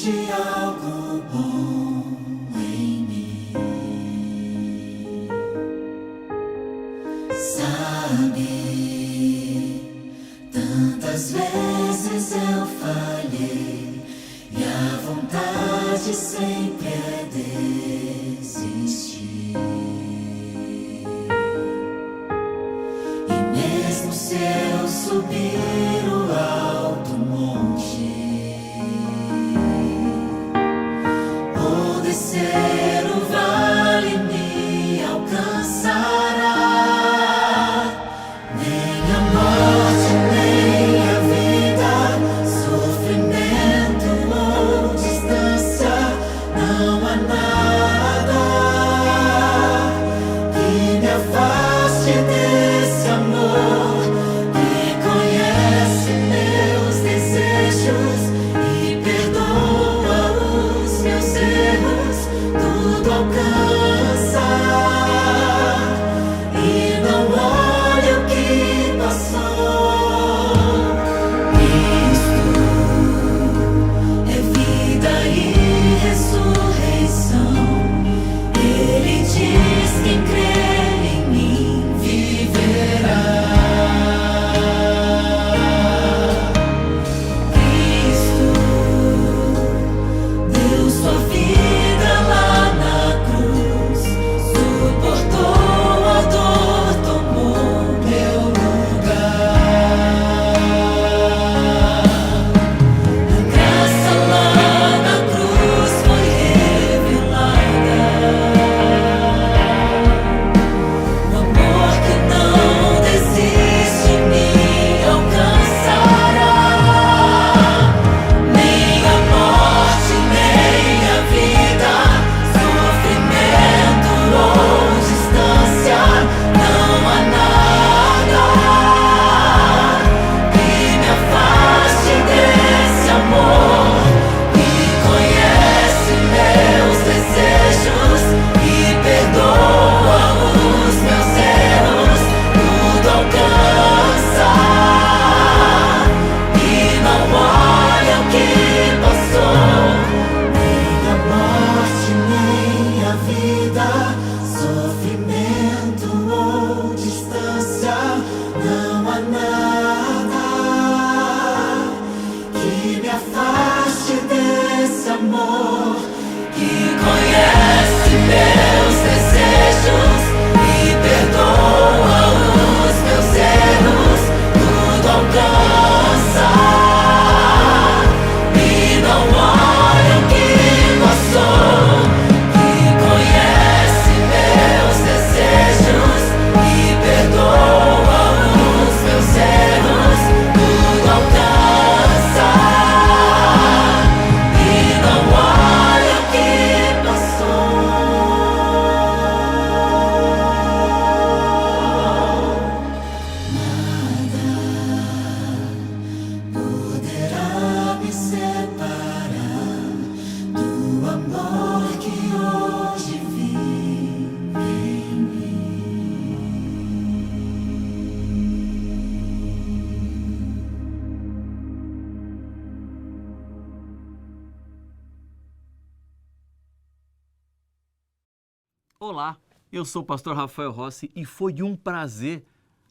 existe algo bom em mim. Sabe, tantas vezes eu falhei e a vontade sempre é desistir. E mesmo se eu subir o alto monte ou descer o vale, me alcançará. Nem a morte, nem a vida, sofrimento ou distância, não há nada que me afaste desse amor que conhece meus desejos e perdoa os meus erros, tudo alcança e não olha o que passou. Cristo é vida e ressurreição. Ele diz: quem crer em mim viverá. Cristo deu sua vida lá na cruz, suportou a dor, tomou meu lugar. A graça lá na cruz foi revelada. O amor que não desiste me alcançará. Nem a morte, nem a vida, sofrimento ou distância, não há nada que me afaste desse amor que conhece meus desejos e perdoa os meus erros, tudo alcança e não olha o que passou. Nem a morte, nem a vida, sofrimento ou distância, não há nada que me afaste desse amor que conhece meus desejos e perdoa os meus erros, tudo alcança e não olha o que passou, que conhece meus desejos e perdoa os meus erros, tudo alcança e não olha o que passou. Nada poderá me separar do amor que hoje vive em mim. Olá, eu sou o pastor Rafael Rossi e foi um prazer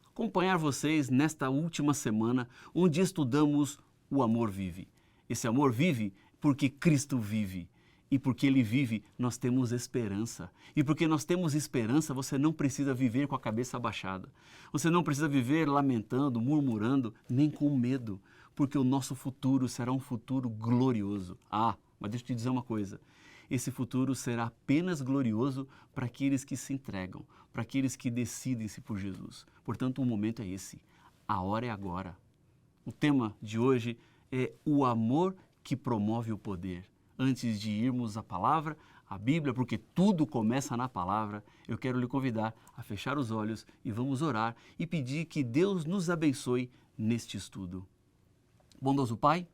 acompanhar vocês nesta última semana onde estudamos o amor vive. Esse amor vive porque Cristo vive. E porque Ele vive, nós temos esperança. E porque nós temos esperança, você não precisa viver com a cabeça abaixada. Você não precisa viver lamentando, murmurando, nem com medo. Porque o nosso futuro será um futuro glorioso. Ah, mas deixa eu te dizer uma coisa. Esse futuro será apenas glorioso para aqueles que se entregam, para aqueles que decidem-se por Jesus. Portanto, o momento é esse. A hora é agora. O tema de hoje é o amor que promove o poder. Antes de irmos à palavra, à Bíblia, porque tudo começa na palavra, eu quero lhe convidar a fechar os olhos e vamos orar e pedir que Deus nos abençoe neste estudo. Bondoso Pai,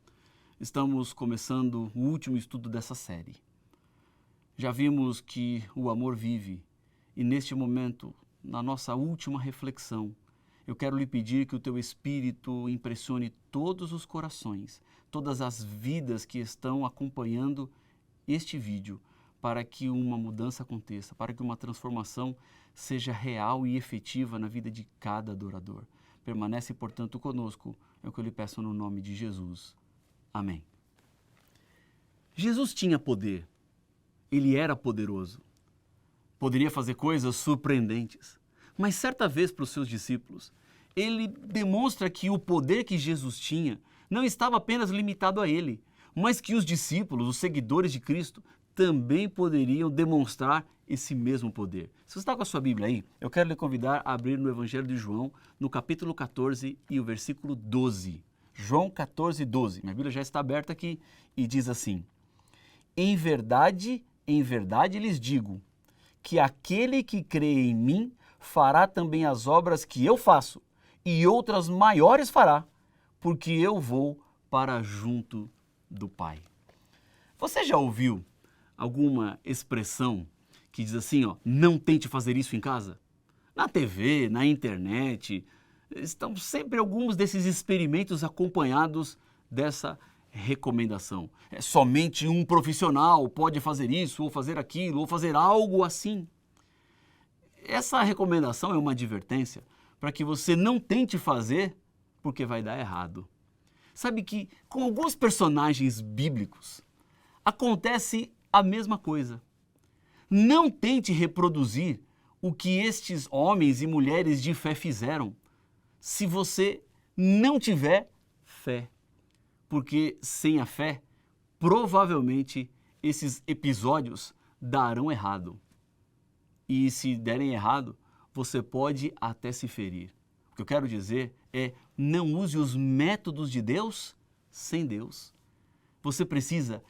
estamos começando o último estudo dessa série. Já vimos que o amor vive e neste momento, na nossa última reflexão, eu quero lhe pedir que o teu Espírito impressione todos os corações, todas as vidas que estão acompanhando este vídeo, para que uma mudança aconteça, para que uma transformação seja real e efetiva na vida de cada adorador. Permanece, portanto, conosco, é o que eu lhe peço no nome de Jesus. Amém. Jesus tinha poder, ele era poderoso, poderia fazer coisas surpreendentes, mas certa vez para os seus discípulos, ele demonstra que o poder que Jesus tinha não estava apenas limitado a ele, mas que os discípulos, os seguidores de Cristo, também poderiam demonstrar esse mesmo poder. Se você está com a sua Bíblia aí, eu quero lhe convidar a abrir no Evangelho de João, no capítulo 14 e o versículo 12. João 14, 12. Minha Bíblia já está aberta aqui e diz assim: em verdade lhes digo, que aquele que crê em mim fará também as obras que eu faço, e outras maiores fará, porque eu vou para junto do Pai. Você já ouviu alguma expressão que diz assim, não tente fazer isso em casa? Na TV, na internet, estão sempre alguns desses experimentos acompanhados dessa recomendação. Somente um profissional pode fazer isso, ou fazer aquilo, ou fazer algo assim. Essa recomendação é uma advertência para que você não tente fazer porque vai dar errado. Sabe que com alguns personagens bíblicos acontece a mesma coisa. Não tente reproduzir o que estes homens e mulheres de fé fizeram se você não tiver fé. Porque sem a fé, provavelmente esses episódios darão errado. E se derem errado, você pode até se ferir. O que eu quero dizer é, não use os métodos de Deus sem Deus. Você precisa,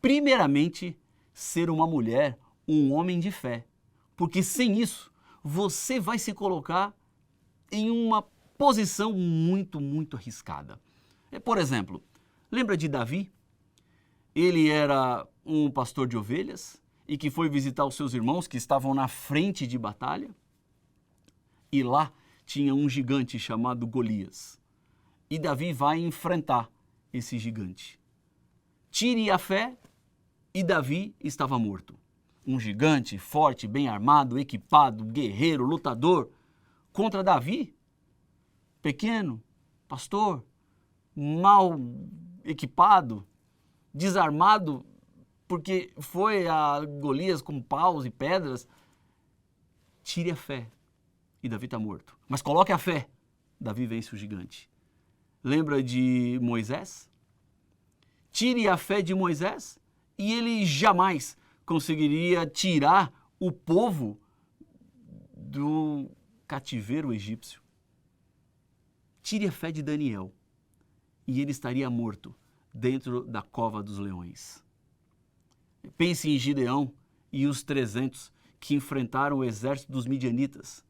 primeiramente, ser uma mulher, um homem de fé. Porque sem isso, você vai se colocar em uma posição muito, muito arriscada. Por exemplo, lembra de Davi? Ele era um pastor de ovelhas e que foi visitar os seus irmãos que estavam na frente de batalha. E lá tinha um gigante chamado Golias. E Davi vai enfrentar esse gigante. Tire a fé e Davi estava morto. Um gigante forte, bem armado, equipado, guerreiro, lutador, contra Davi, pequeno, pastor, mal equipado, desarmado, porque foi a Golias com paus e pedras. Tire a fé e Davi está morto. Mas coloque a fé, Davi vence o gigante. Lembra de Moisés? Tire a fé de Moisés e ele jamais conseguiria tirar o povo do cativeiro egípcio. Tire a fé de Daniel e ele estaria morto dentro da cova dos leões. Pense em Gideão e os 300 que enfrentaram o exército dos midianitas.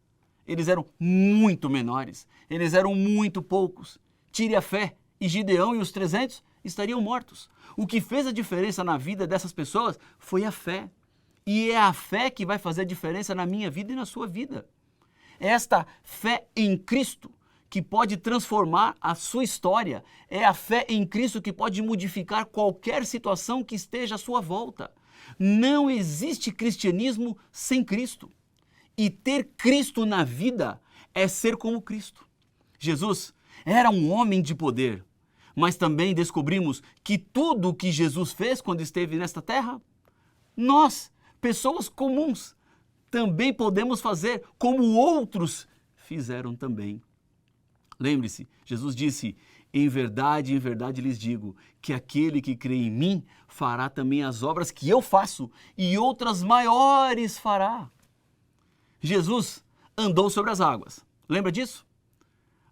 Eles eram muito menores, eles eram muito poucos. Tire a fé e Gideão e os 300 estariam mortos. O que fez a diferença na vida dessas pessoas foi a fé. E é a fé que vai fazer a diferença na minha vida e na sua vida. É esta fé em Cristo que pode transformar a sua história. É a fé em Cristo que pode modificar qualquer situação que esteja à sua volta. Não existe cristianismo sem Cristo. E ter Cristo na vida é ser como Cristo. Jesus era um homem de poder, mas também descobrimos que tudo o que Jesus fez quando esteve nesta terra, nós, pessoas comuns, também podemos fazer como outros fizeram também. Lembre-se, Jesus disse, em verdade lhes digo, que aquele que crê em mim fará também as obras que eu faço e outras maiores fará. Jesus andou sobre as águas, lembra disso?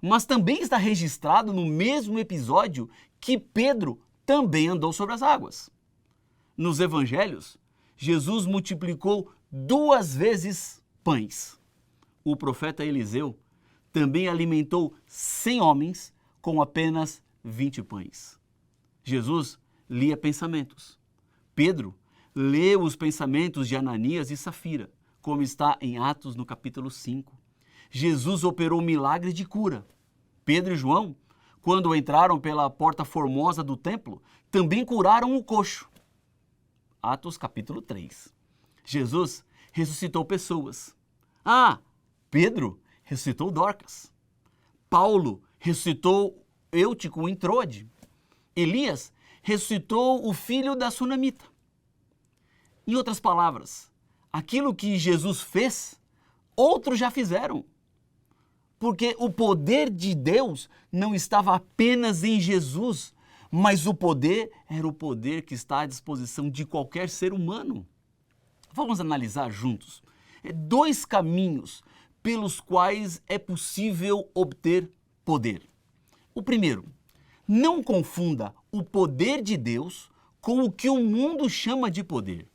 Mas também está registrado no mesmo episódio que Pedro também andou sobre as águas. Nos evangelhos, Jesus multiplicou 2 vezes pães. O profeta Eliseu também alimentou 100 homens com apenas 20 pães. Jesus lia pensamentos. Pedro leu os pensamentos de Ananias e Safira, como está em Atos no capítulo 5. Jesus operou milagres de cura. Pedro e João quando entraram pela porta formosa do templo, também curaram o coxo. Atos capítulo 3. Jesus ressuscitou pessoas. Pedro ressuscitou Dorcas. Paulo ressuscitou Eutico em Trode. Elias ressuscitou o filho da sunamita. Em outras palavras, aquilo que Jesus fez, outros já fizeram. Porque o poder de Deus não estava apenas em Jesus, mas o poder era o poder que está à disposição de qualquer ser humano. Vamos analisar juntos 2 caminhos pelos quais é possível obter poder. O primeiro, não confunda o poder de Deus com o que o mundo chama de poder.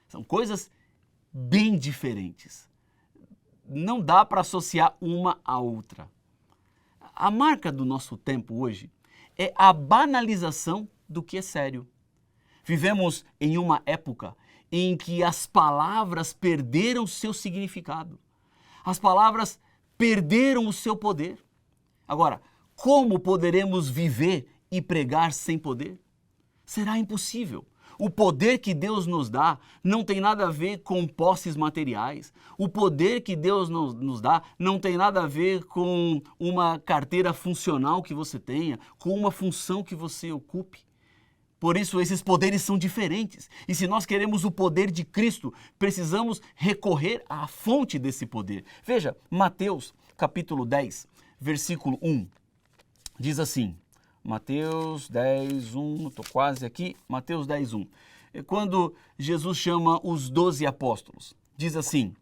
São coisas bem diferentes. Não dá para associar uma à outra. A marca do nosso tempo hoje é a banalização do que é sério. Vivemos em uma época em que as palavras perderam seu significado. As palavras perderam o seu poder. Agora, como poderemos viver e pregar sem poder? Será impossível. O poder que Deus nos dá não tem nada a ver com posses materiais. O poder que Deus nos dá não tem nada a ver com uma carteira funcional que você tenha, com uma função que você ocupe. Por isso, esses poderes são diferentes. E se nós queremos o poder de Cristo, precisamos recorrer à fonte desse poder. Veja, Mateus capítulo 10, versículo 1, diz assim, Mateus 10, 1, estou quase aqui, Mateus 10, 1. Quando Jesus chama os 12 apóstolos, diz assim,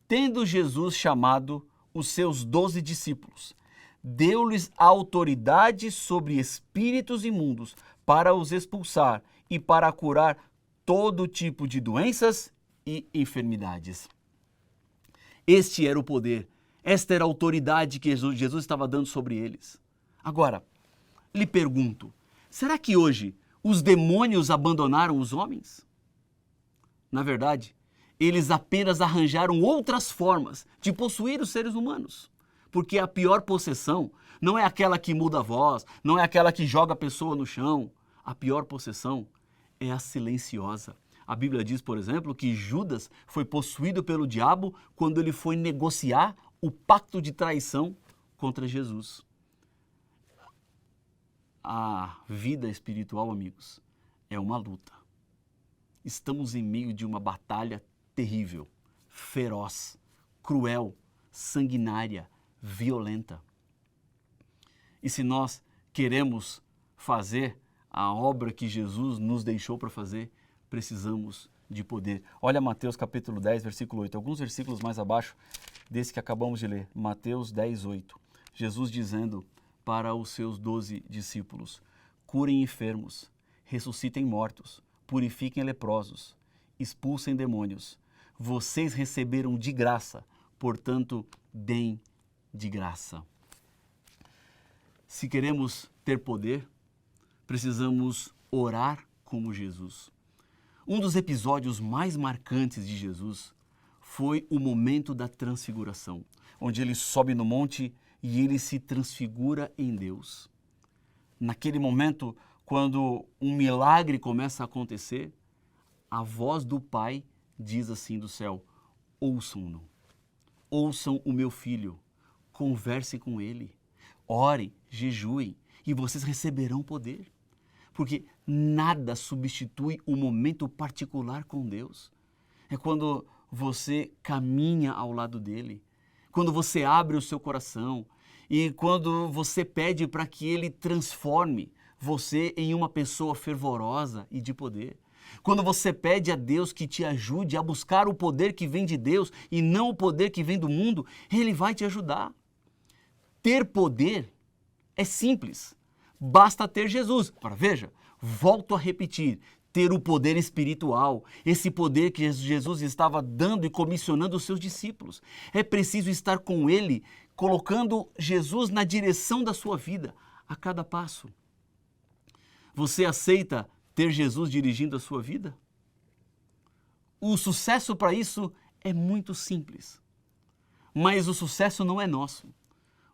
tendo Jesus chamado os seus 12 discípulos, deu-lhes autoridade sobre espíritos imundos para os expulsar e para curar todo tipo de doenças e enfermidades. Este era o poder, esta era a autoridade que Jesus estava dando sobre eles. Agora, lhe pergunto, será que hoje os demônios abandonaram os homens? Na verdade, eles apenas arranjaram outras formas de possuir os seres humanos. Porque a pior possessão não é aquela que muda a voz, não é aquela que joga a pessoa no chão. A pior possessão é a silenciosa. A Bíblia diz, por exemplo, que Judas foi possuído pelo diabo quando ele foi negociar o pacto de traição contra Jesus. A vida espiritual, amigos, é uma luta. Estamos em meio de uma batalha terrível, feroz, cruel, sanguinária, violenta. E se nós queremos fazer a obra que Jesus nos deixou para fazer, precisamos de poder. Olha Mateus capítulo 10, versículo 8, alguns versículos mais abaixo desse que acabamos de ler. Mateus 10, 8. Jesus dizendo para os seus 12 discípulos, curem enfermos, ressuscitem mortos, purifiquem leprosos, expulsem demônios. Vocês receberam de graça, portanto, deem de graça. Se queremos ter poder, precisamos orar como Jesus. Um dos episódios mais marcantes de Jesus foi o momento da transfiguração, onde ele sobe no monte e ele se transfigura em Deus. Naquele momento, quando um milagre começa a acontecer, a voz do Pai diz assim do céu, ouçam-no, ouçam o meu filho, conversem com ele, orem, jejuem e vocês receberão poder. Porque nada substitui o momento particular com Deus. É quando você caminha ao lado dele, quando você abre o seu coração e quando você pede para que ele transforme você em uma pessoa fervorosa e de poder. Quando você pede a Deus que te ajude a buscar o poder que vem de Deus e não o poder que vem do mundo, ele vai te ajudar. Ter poder é simples. Basta ter Jesus. Agora veja, volto a repetir, ter o poder espiritual, esse poder que Jesus estava dando e comissionando os seus discípulos. É preciso estar com ele, colocando Jesus na direção da sua vida, a cada passo. Você aceita ter Jesus dirigindo a sua vida? O sucesso para isso é muito simples. Mas o sucesso não é nosso.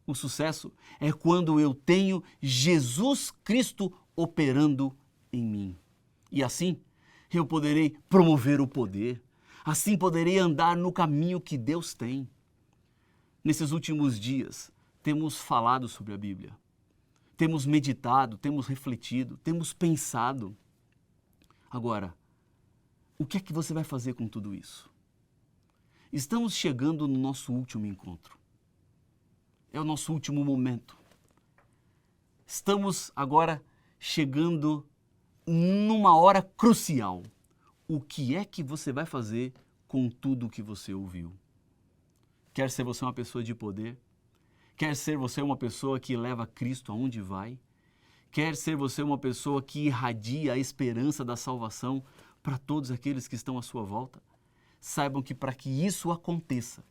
O sucesso é quando eu tenho Jesus Cristo operando em mim. E assim, eu poderei promover o poder. Assim poderei andar no caminho que Deus tem. Nesses últimos dias, temos falado sobre a Bíblia. Temos meditado, temos refletido, temos pensado. Agora, o que é que você vai fazer com tudo isso? Estamos chegando no nosso último encontro. É o nosso último momento. Estamos agora chegando numa hora crucial. O que é que você vai fazer com tudo o que você ouviu? Quer ser você uma pessoa de poder? Quer ser você uma pessoa que leva Cristo aonde vai? Quer ser você uma pessoa que irradia a esperança da salvação para todos aqueles que estão à sua volta? Saibam que para que isso aconteça,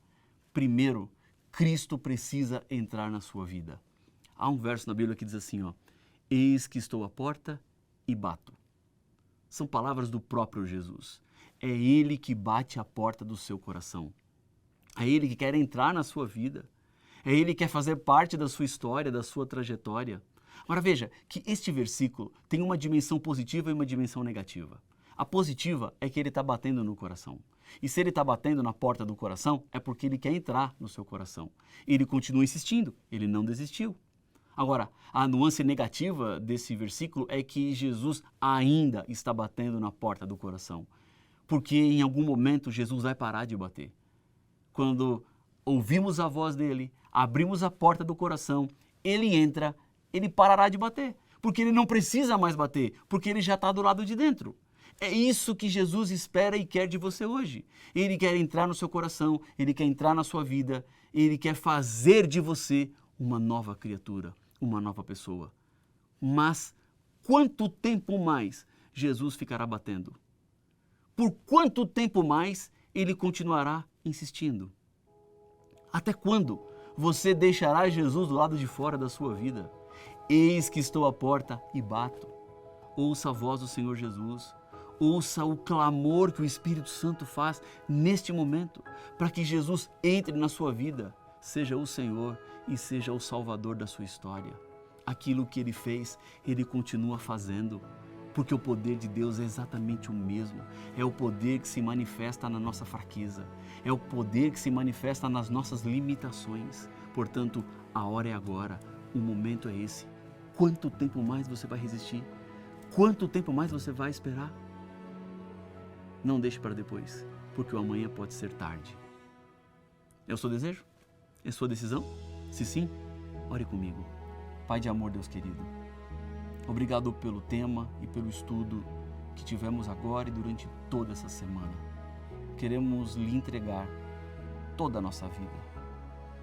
primeiro, Cristo precisa entrar na sua vida. Há um verso na Bíblia que diz assim, eis que estou à porta e bato. São palavras do próprio Jesus. É Ele que bate a porta do seu coração. É Ele que quer entrar na sua vida. É Ele que quer fazer parte da sua história, da sua trajetória. Agora veja que este versículo tem uma dimensão positiva e uma dimensão negativa. A positiva é que Ele está batendo no coração. E se Ele está batendo na porta do coração, é porque Ele quer entrar no seu coração. Ele continua insistindo, Ele não desistiu. Agora, a nuance negativa desse versículo é que Jesus ainda está batendo na porta do coração. Porque em algum momento Jesus vai parar de bater. Quando ouvimos a voz dele, abrimos a porta do coração, ele entra, ele parará de bater. Porque ele não precisa mais bater, porque ele já está do lado de dentro. É isso que Jesus espera e quer de você hoje. Ele quer entrar no seu coração, ele quer entrar na sua vida, ele quer fazer de você uma nova criatura, uma nova pessoa. Mas quanto tempo mais Jesus ficará batendo? Por quanto tempo mais ele continuará insistindo? Até quando você deixará Jesus do lado de fora da sua vida? Eis que estou à porta e bato. Ouça a voz do Senhor Jesus. Ouça o clamor que o Espírito Santo faz neste momento, para que Jesus entre na sua vida, seja o Senhor e seja o Salvador da sua história. Aquilo que Ele fez, Ele continua fazendo, porque o poder de Deus é exatamente o mesmo. É o poder que se manifesta na nossa fraqueza, é o poder que se manifesta nas nossas limitações. Portanto, a hora é agora, o momento é esse. Quanto tempo mais você vai resistir? Quanto tempo mais você vai esperar? Não deixe para depois, porque o amanhã pode ser tarde. É o seu desejo? É sua decisão? Se sim, ore comigo. Pai de amor, Deus querido, obrigado pelo tema e pelo estudo que tivemos agora e durante toda essa semana. Queremos lhe entregar toda a nossa vida.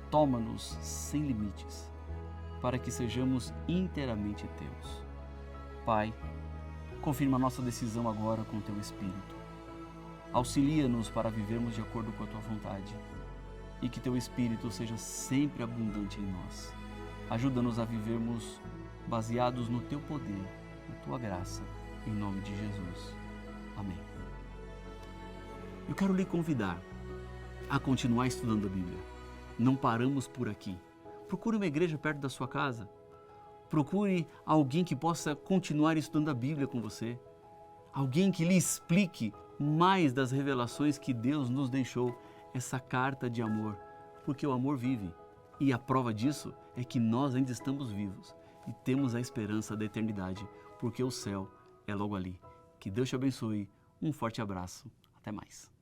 Toma-nos sem limites, para que sejamos inteiramente teus. Pai, confirma a nossa decisão agora com teu Espírito. Auxilia-nos para vivermos de acordo com a tua vontade e que teu Espírito seja sempre abundante em nós. Ajuda-nos a vivermos baseados no teu poder, na tua graça, em nome de Jesus. Amém. Eu quero lhe convidar a continuar estudando a Bíblia. Não paramos por aqui. Procure uma igreja perto da sua casa. Procure alguém que possa continuar estudando a Bíblia com você. Alguém que lhe explique mais das revelações que Deus nos deixou, essa carta de amor, porque o amor vive. E a prova disso é que nós ainda estamos vivos e temos a esperança da eternidade, porque o céu é logo ali. Que Deus te abençoe. Um forte abraço. Até mais.